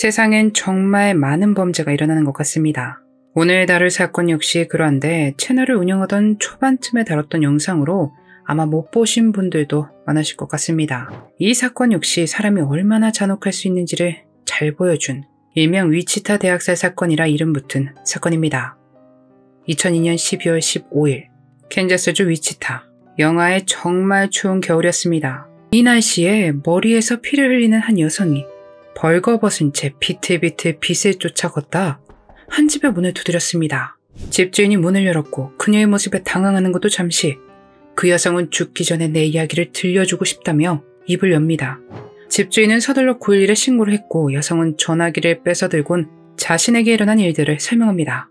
세상엔 정말 많은 범죄가 일어나는 것 같습니다. 오늘 다룰 사건 역시 그러한데 채널을 운영하던 초반쯤에 다뤘던 영상으로 아마 못 보신 분들도 많으실 것 같습니다. 이 사건 역시 사람이 얼마나 잔혹할 수 있는지를 잘 보여준 일명 위치타 대학살 사건이라 이름 붙은 사건입니다. 2002년 12월 15일 캔자스주 위치타. 영하의 정말 추운 겨울이었습니다. 이 날씨에 머리에서 피를 흘리는 한 여성이 벌거벗은 채 비틀비틀 빛을 쫓아 걷다 한 집의 문을 두드렸습니다. 집주인이 문을 열었고 그녀의 모습에 당황하는 것도 잠시, 그 여성은 죽기 전에 내 이야기를 들려주고 싶다며 입을 엽니다. 집주인은 서둘러 911에 신고를 했고 여성은 전화기를 뺏어들곤 자신에게 일어난 일들을 설명합니다.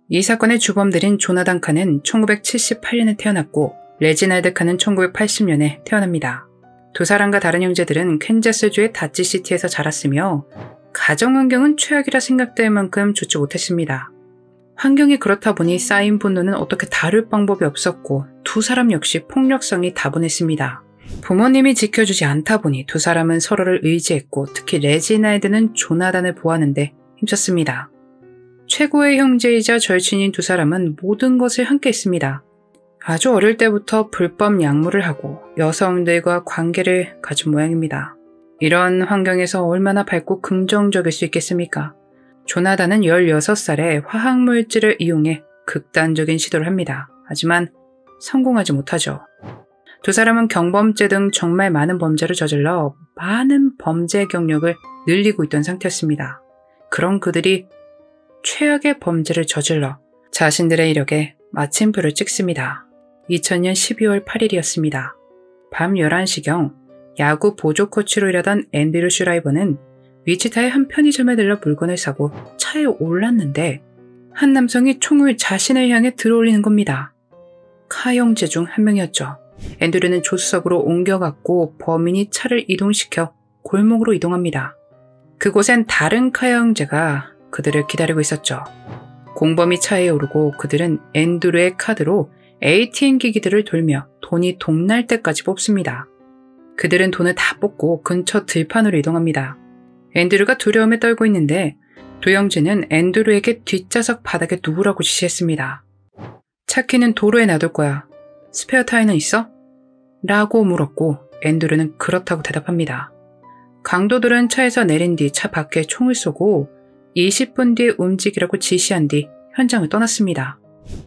이 사건의 주범들인 조나단 칸은 1978년에 태어났고 레지날드 칸은 1980년에 태어납니다. 두 사람과 다른 형제들은 캔자스주의 다치시티에서 자랐으며 가정 환경은 최악이라 생각될 만큼 좋지 못했습니다. 환경이 그렇다 보니 쌓인 분노는 어떻게 다룰 방법이 없었고 두 사람 역시 폭력성이 다분했습니다. 부모님이 지켜주지 않다 보니 두 사람은 서로를 의지했고 특히 레지날드는 조나단을 보호하는데 힘썼습니다. 최고의 형제이자 절친인 두 사람은 모든 것을 함께 했습니다. 아주 어릴 때부터 불법 약물을 하고 여성들과 관계를 가진 모양입니다. 이런 환경에서 얼마나 밝고 긍정적일 수 있겠습니까? 조나단은 16살에 화학물질을 이용해 극단적인 시도를 합니다. 하지만 성공하지 못하죠. 두 사람은 경범죄 등 정말 많은 범죄를 저질러 많은 범죄 경력을 늘리고 있던 상태였습니다. 그런 그들이 최악의 범죄를 저질러 자신들의 이력에 마침표를 찍습니다. 2000년 12월 8일이었습니다. 밤 11시경 야구 보조 코치로 일하던 앤드류 슈라이버는 위치타의 한 편의점에 들러 물건을 사고 차에 올랐는데 한 남성이 총을 자신을 향해 들어올리는 겁니다. 카 형제 중 한 명이었죠. 앤드류는 조수석으로 옮겨갔고 범인이 차를 이동시켜 골목으로 이동합니다. 그곳엔 다른 카 형제가 그들을 기다리고 있었죠. 공범이 차에 오르고 그들은 앤드류의 카드로 ATM 기기들을 돌며 돈이 동날 때까지 뽑습니다. 그들은 돈을 다 뽑고 근처 들판으로 이동합니다. 앤드류가 두려움에 떨고 있는데 두 형제는 앤드류에게 뒷좌석 바닥에 누우라고 지시했습니다. 차키는 도로에 놔둘 거야. 스페어 타이어는 있어? 라고 물었고 앤드류는 그렇다고 대답합니다. 강도들은 차에서 내린 뒤 차 밖에 총을 쏘고 20분 뒤에 움직이라고 지시한 뒤 현장을 떠났습니다.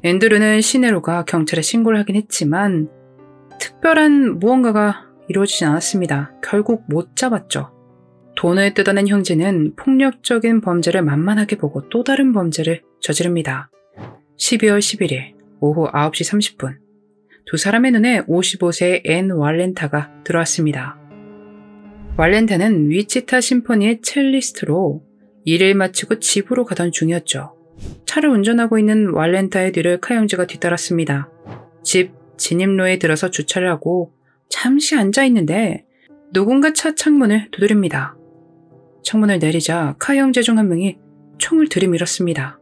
앤드류는 시내로 가 경찰에 신고를 하긴 했지만 특별한 무언가가 이루어지지 않았습니다. 결국 못 잡았죠. 돈을 뜯어낸 형제는 폭력적인 범죄를 만만하게 보고 또 다른 범죄를 저지릅니다. 12월 11일 오후 9시 30분 두 사람의 눈에 55세의 앤 왈렌타가 들어왔습니다. 왈렌타는 위치타 심포니의 첼리스트로 일을 마치고 집으로 가던 중이었죠. 차를 운전하고 있는 왈렌타의 뒤를 카 형제가 뒤따랐습니다. 집 진입로에 들어서 주차를 하고 잠시 앉아있는데 누군가 차 창문을 두드립니다. 창문을 내리자 카 형제 중 한 명이 총을 들이밀었습니다.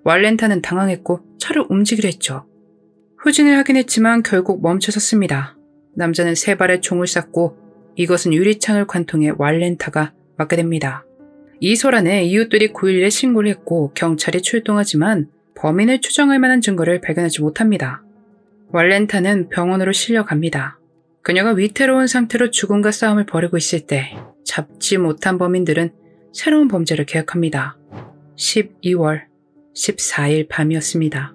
왈렌타는 당황했고 차를 움직이려 했죠. 후진을 하긴 했지만 결국 멈춰섰습니다. 남자는 세 발의 총을 쐈고 이것은 유리창을 관통해 왈렌타가 맞게 됩니다. 이 소란에 이웃들이 911에 신고를 했고 경찰이 출동하지만 범인을 추정할 만한 증거를 발견하지 못합니다. 왈렌타는 병원으로 실려갑니다. 그녀가 위태로운 상태로 죽음과 싸움을 벌이고 있을 때 잡지 못한 범인들은 새로운 범죄를 계획합니다. 12월 14일 밤이었습니다.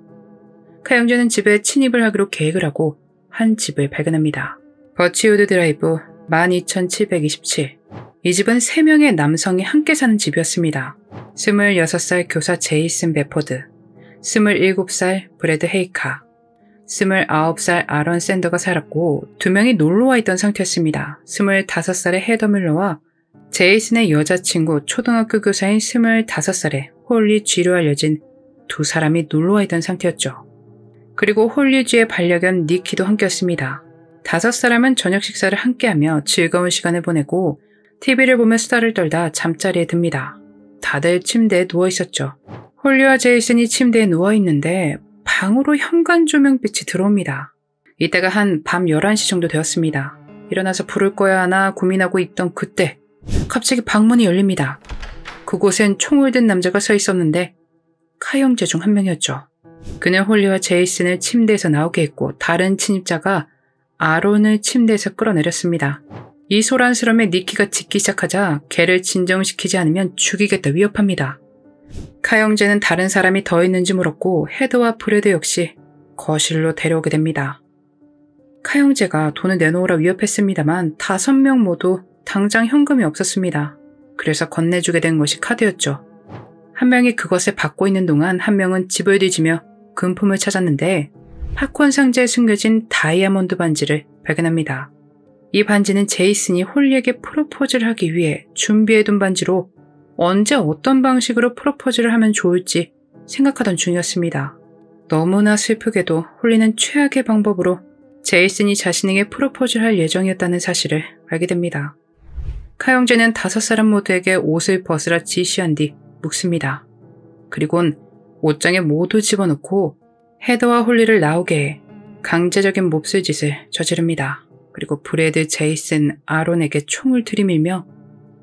카 형제는 집에 침입을 하기로 계획을 하고 한 집을 발견합니다. 버치우드 드라이브 12727. 이 집은 3명의 남성이 함께 사는 집이었습니다. 26살 교사 제이슨 베포드, 27살 브래드 헤이카, 29살 아런 샌더가 살았고 2명이 놀러와 있던 상태였습니다. 25살의 헤더 뮬러와 제이슨의 여자친구 초등학교 교사인 25살의 홀리 쥐로 알려진 두 사람이 놀러와 있던 상태였죠. 그리고 홀리 쥐의 반려견 니키도 함께였습니다. 5사람은 저녁 식사를 함께하며 즐거운 시간을 보내고 TV를 보며 수다를 떨다 잠자리에 듭니다. 다들 침대에 누워있었죠. 홀리와 제이슨이 침대에 누워있는데 방으로 현관 조명빛이 들어옵니다. 이때가 한 밤 11시 정도 되었습니다. 일어나서 부를 거야 하나 고민하고 있던 그때 갑자기 방문이 열립니다. 그곳엔 총을 든 남자가 서 있었는데 카 형제 중 한 명이었죠. 그는 홀리와 제이슨을 침대에서 나오게 했고 다른 침입자가 아론을 침대에서 끌어내렸습니다. 이 소란스러움에 니키가 짖기 시작하자 걔를 진정시키지 않으면 죽이겠다 위협합니다. 카 형제는 다른 사람이 더 있는지 물었고 헤드와 브래드 역시 거실로 데려오게 됩니다. 카 형제가 돈을 내놓으라 위협했습니다만 5명 모두 당장 현금이 없었습니다. 그래서 건네주게 된 것이 카드였죠. 한 명이 그것을 받고 있는 동안 한 명은 집을 뒤지며 금품을 찾았는데 팝콘 상자에 숨겨진 다이아몬드 반지를 발견합니다. 이 반지는 제이슨이 홀리에게 프로포즈를 하기 위해 준비해둔 반지로 언제 어떤 방식으로 프로포즈를 하면 좋을지 생각하던 중이었습니다. 너무나 슬프게도 홀리는 최악의 방법으로 제이슨이 자신에게 프로포즈를 할 예정이었다는 사실을 알게 됩니다. 카 형제는 5사람 모두에게 옷을 벗으라 지시한 뒤 묵습니다. 그리곤 옷장에 모두 집어넣고 헤더와 홀리를 나오게 해 강제적인 몹쓸짓을 저지릅니다. 그리고 브래드, 제이슨, 아론에게 총을 들이밀며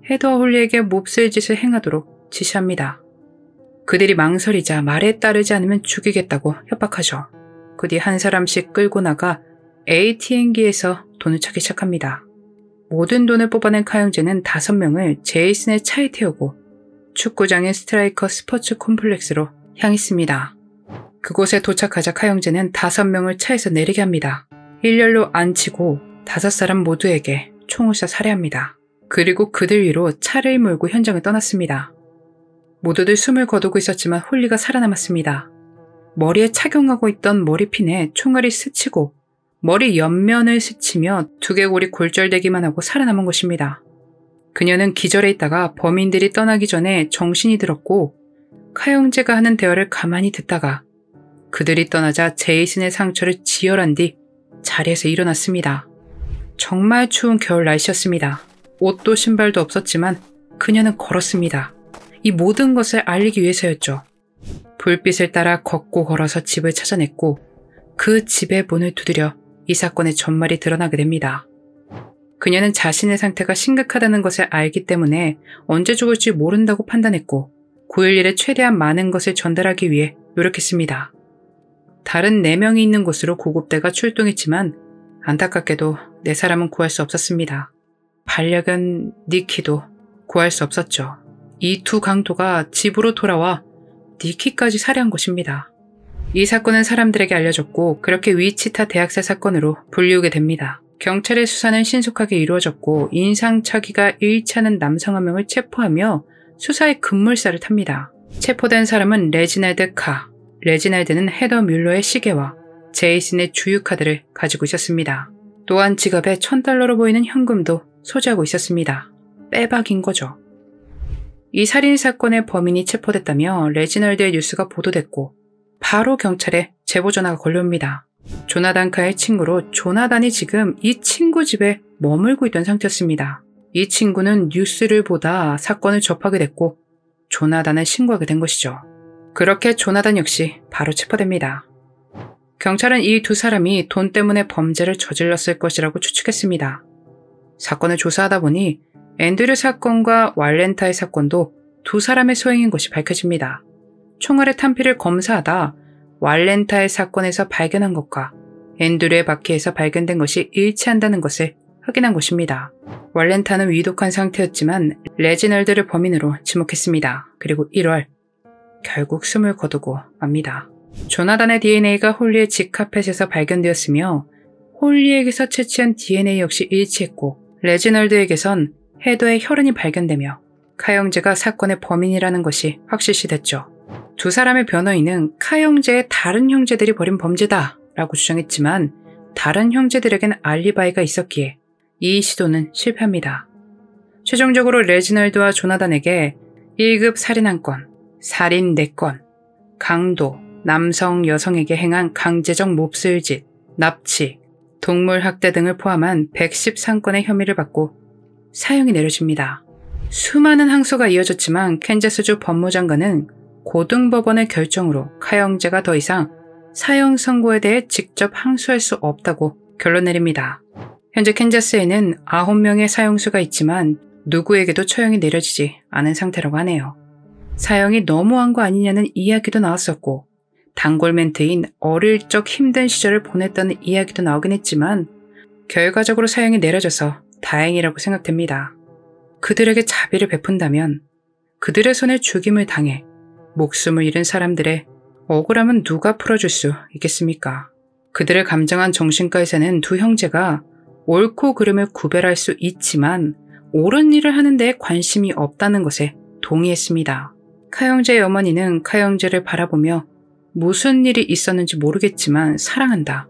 헤더와 홀리에게 몹쓸짓을 행하도록 지시합니다. 그들이 망설이자 말에 따르지 않으면 죽이겠다고 협박하죠. 그 뒤 한 사람씩 끌고 나가 ATM기에서 돈을 찾기 시작합니다. 모든 돈을 뽑아낸 카 형제는 5명을 제이슨의 차에 태우고 축구장의 스트라이커 스포츠 콤플렉스로 향했습니다. 그곳에 도착하자 카 형제는 5명을 차에서 내리게 합니다. 일렬로 앉히고 5사람 모두에게 총을 쏴 살해합니다. 그리고 그들 위로 차를 몰고 현장을 떠났습니다. 모두들 숨을 거두고 있었지만 홀리가 살아남았습니다. 머리에 착용하고 있던 머리핀에 총알이 스치고 머리 옆면을 스치며 두개골이 골절되기만 하고 살아남은 것입니다. 그녀는 기절해 있다가 범인들이 떠나기 전에 정신이 들었고 카 형제가 하는 대화를 가만히 듣다가 그들이 떠나자 제이슨의 상처를 지혈한 뒤 자리에서 일어났습니다. 정말 추운 겨울 날씨였습니다. 옷도 신발도 없었지만 그녀는 걸었습니다. 이 모든 것을 알리기 위해서였죠. 불빛을 따라 걷고 걸어서 집을 찾아냈고 그 집의 문을 두드려 이 사건의 전말이 드러나게 됩니다. 그녀는 자신의 상태가 심각하다는 것을 알기 때문에 언제 죽을지 모른다고 판단했고 9.11에 최대한 많은 것을 전달하기 위해 노력했습니다. 다른 4명이 있는 곳으로 구급대가 출동했지만 안타깝게도 4사람은 구할 수 없었습니다. 반려견 니키도 구할 수 없었죠. 이 2 강도가 집으로 돌아와 니키까지 살해한 것입니다. 이 사건은 사람들에게 알려졌고 그렇게 위치타 대학살 사건으로 불리우게 됩니다. 경찰의 수사는 신속하게 이루어졌고 인상착의가 일치하는 남성 한 명을 체포하며 수사의 급물살을 탑니다. 체포된 사람은 레지날드 카. 레지날드는 헤더 뮬러의 시계와 제이슨의 주유카드를 가지고 있었습니다. 또한 지갑에 $1,000로 보이는 현금도 소지하고 있었습니다. 빼박인 거죠. 이 살인사건의 범인이 체포됐다며 레지널드의 뉴스가 보도됐고 바로 경찰에 제보 전화가 걸려옵니다. 조나단 카의 친구로 조나단이 지금 이 친구 집에 머물고 있던 상태였습니다. 이 친구는 뉴스를 보다 사건을 접하게 됐고 조나단을 신고하게 된 것이죠. 그렇게 조나단 역시 바로 체포됩니다. 경찰은 이 2사람이 돈 때문에 범죄를 저질렀을 것이라고 추측했습니다. 사건을 조사하다 보니 앤드류 사건과 왈렌타의 사건도 2사람의 소행인 것이 밝혀집니다. 총알의 탄피를 검사하다 왈렌타의 사건에서 발견한 것과 앤드류의 바퀴에서 발견된 것이 일치한다는 것을 확인한 것입니다. 왈렌타는 위독한 상태였지만 레지널드를 범인으로 지목했습니다. 그리고 1월 결국 숨을 거두고 맙니다. 조나단의 DNA가 홀리의 집 카펫에서 발견되었으며 홀리에게서 채취한 DNA 역시 일치했고 레지널드에게선 헤더의 혈흔이 발견되며 카 형제가 사건의 범인이라는 것이 확실시됐죠. 2사람의 변호인은 카 형제의 다른 형제들이 벌인 범죄다 라고 주장했지만 다른 형제들에겐 알리바이가 있었기에 이 시도는 실패합니다. 최종적으로 레지널드와 조나단에게 1급 살인 1건, 살인 4건, 강도, 남성, 여성에게 행한 강제적 몹쓸짓, 납치, 동물 학대 등을 포함한 113건의 혐의를 받고 사형이 내려집니다. 수많은 항소가 이어졌지만 캔자스주 법무장관은 고등법원의 결정으로 카 형제가 더 이상 사형 선고에 대해 직접 항소할 수 없다고 결론 내립니다. 현재 캔자스에는 9명의 사형수가 있지만 누구에게도 처형이 내려지지 않은 상태라고 하네요. 사형이 너무한 거 아니냐는 이야기도 나왔었고, 단골 멘트인 어릴 적 힘든 시절을 보냈다는 이야기도 나오긴 했지만 결과적으로 사형이 내려져서 다행이라고 생각됩니다. 그들에게 자비를 베푼다면 그들의 손에 죽임을 당해 목숨을 잃은 사람들의 억울함은 누가 풀어줄 수 있겠습니까? 그들의 감정한 정신과에서는 두 형제가 옳고 그름을 구별할 수 있지만 옳은 일을 하는 데에 관심이 없다는 것에 동의했습니다. 카 형제의 어머니는 카 형제를 바라보며 무슨 일이 있었는지 모르겠지만 사랑한다.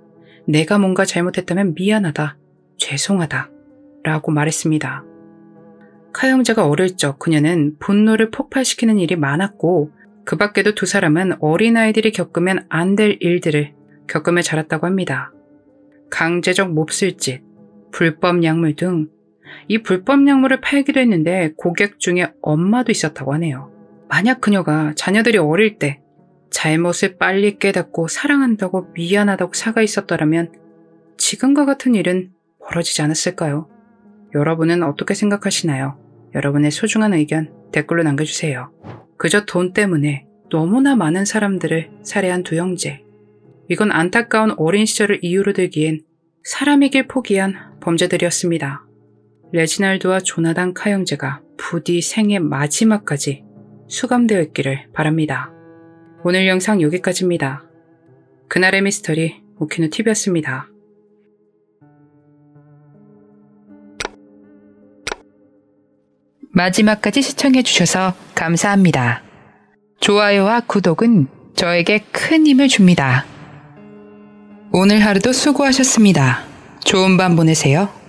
내가 뭔가 잘못했다면 미안하다. 죄송하다. 라고 말했습니다. 카 형제가 어릴 적 그녀는 분노를 폭발시키는 일이 많았고 그 밖에도 두 사람은 어린아이들이 겪으면 안 될 일들을 겪으며 자랐다고 합니다. 강제적 몹쓸짓, 불법 약물 등 이 불법 약물을 팔기도 했는데 고객 중에 엄마도 있었다고 하네요. 만약 그녀가 자녀들이 어릴 때 잘못을 빨리 깨닫고 사랑한다고 미안하다고 사과했었더라면 지금과 같은 일은 벌어지지 않았을까요? 여러분은 어떻게 생각하시나요? 여러분의 소중한 의견 댓글로 남겨주세요. 그저 돈 때문에 너무나 많은 사람들을 살해한 두 형제. 이건 안타까운 어린 시절을 이유로 들기엔 사람이길 포기한 범죄들이었습니다. 레지날드와 조나단 카 형제가 부디 생의 마지막까지 수감되어 있기를 바랍니다. 오늘 영상 여기까지입니다. 그날의 미스터리 오키누TV였습니다. 마지막까지 시청해주셔서 감사합니다. 좋아요와 구독은 저에게 큰 힘을 줍니다. 오늘 하루도 수고하셨습니다. 좋은 밤 보내세요.